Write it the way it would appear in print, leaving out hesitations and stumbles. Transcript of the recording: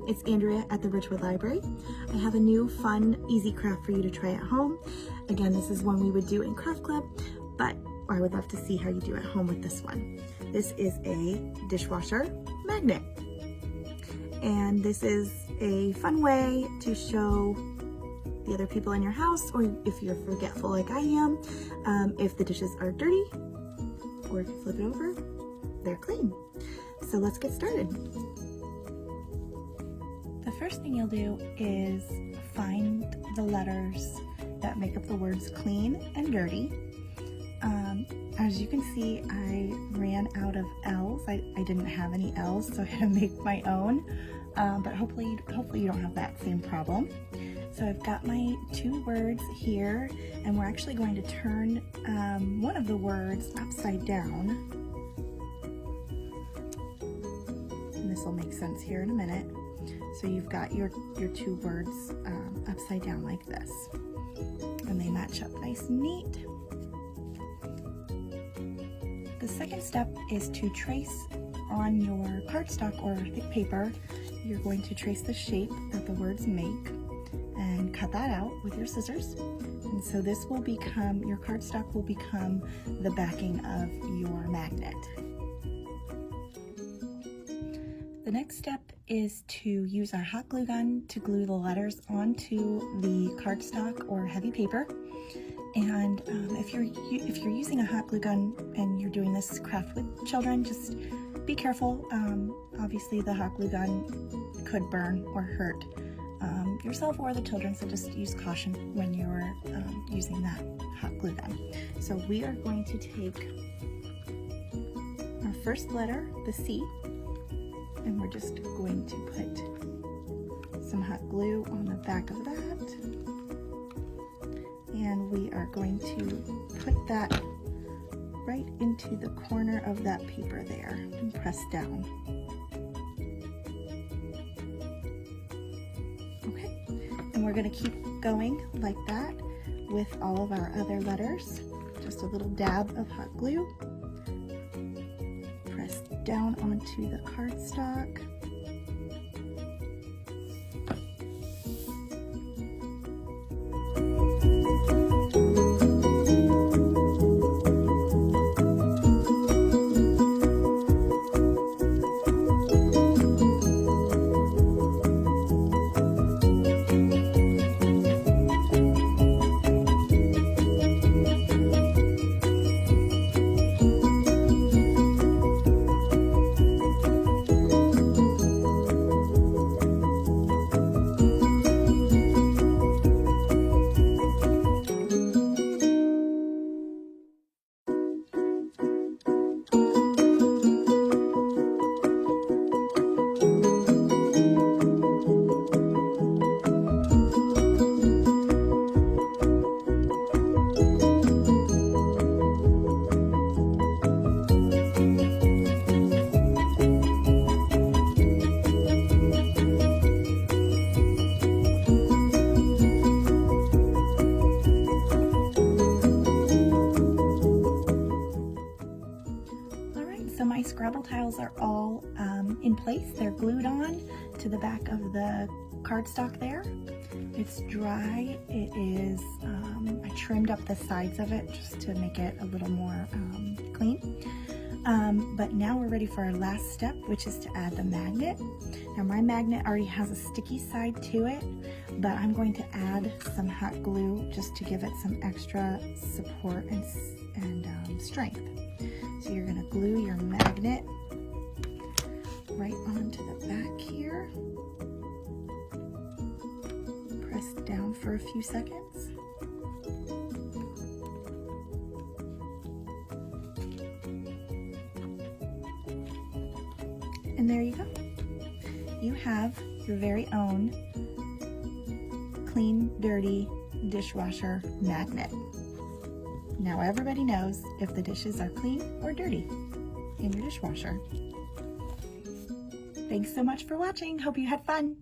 it's Andrea at the Ridgewood Library. I have a new fun, easy craft for you to try at home. Again, this is one we would do in Craft Club, but I would love to see how you do at home with this one. This is a dishwasher magnet. And this is a fun way to show the other people in your house, or if you're forgetful like I am, if the dishes are dirty, or if you flip it over, they're clean. So let's get started. The first thing you'll do is find the letters that make up the words clean and dirty. As you can see, I ran out of L's. I didn't have any L's, so I had to make my own. But hopefully you don't have that same problem. So I've got my two words here, and we're actually going to turn one of the words upside down. And this will make sense here in a minute. So you've got your two words upside down like this. And they match up nice and neat. The second step is to trace on your cardstock or thick paper. You're going to trace the shape that the words make and cut that out with your scissors. And so this will become, your cardstock will become the backing of your magnet. The next step is to use our hot glue gun to glue the letters onto the cardstock or heavy paper. And if you're using a hot glue gun and you're doing this craft with children, just be careful. Obviously the hot glue gun could burn or hurt yourself or the children, so just use caution when you're using that hot glue gun. So we are going to take our first letter, the C, and we're just going to put some hot glue on the back of that. And we are going to put that right into the corner of that paper there and press down. Okay, and we're going to keep going like that with all of our other letters. Just a little dab of hot glue. Press down onto the cardstock. So my Scrabble tiles are all in place. They're glued on to the back of the cardstock there. It's dry. It is, I trimmed up the sides of it just to make it a little more clean. But now we're ready for our last step, which is to add the magnet. Now my magnet already has a sticky side to it, but I'm going to add some hot glue just to give it some extra support and strength. So you're going to glue your magnet right onto the back here. Press down for a few seconds. And there you go. You have your very own clean, dirty dishwasher magnet. Now everybody knows if the dishes are clean or dirty in your dishwasher. Thanks so much for watching. Hope you had fun.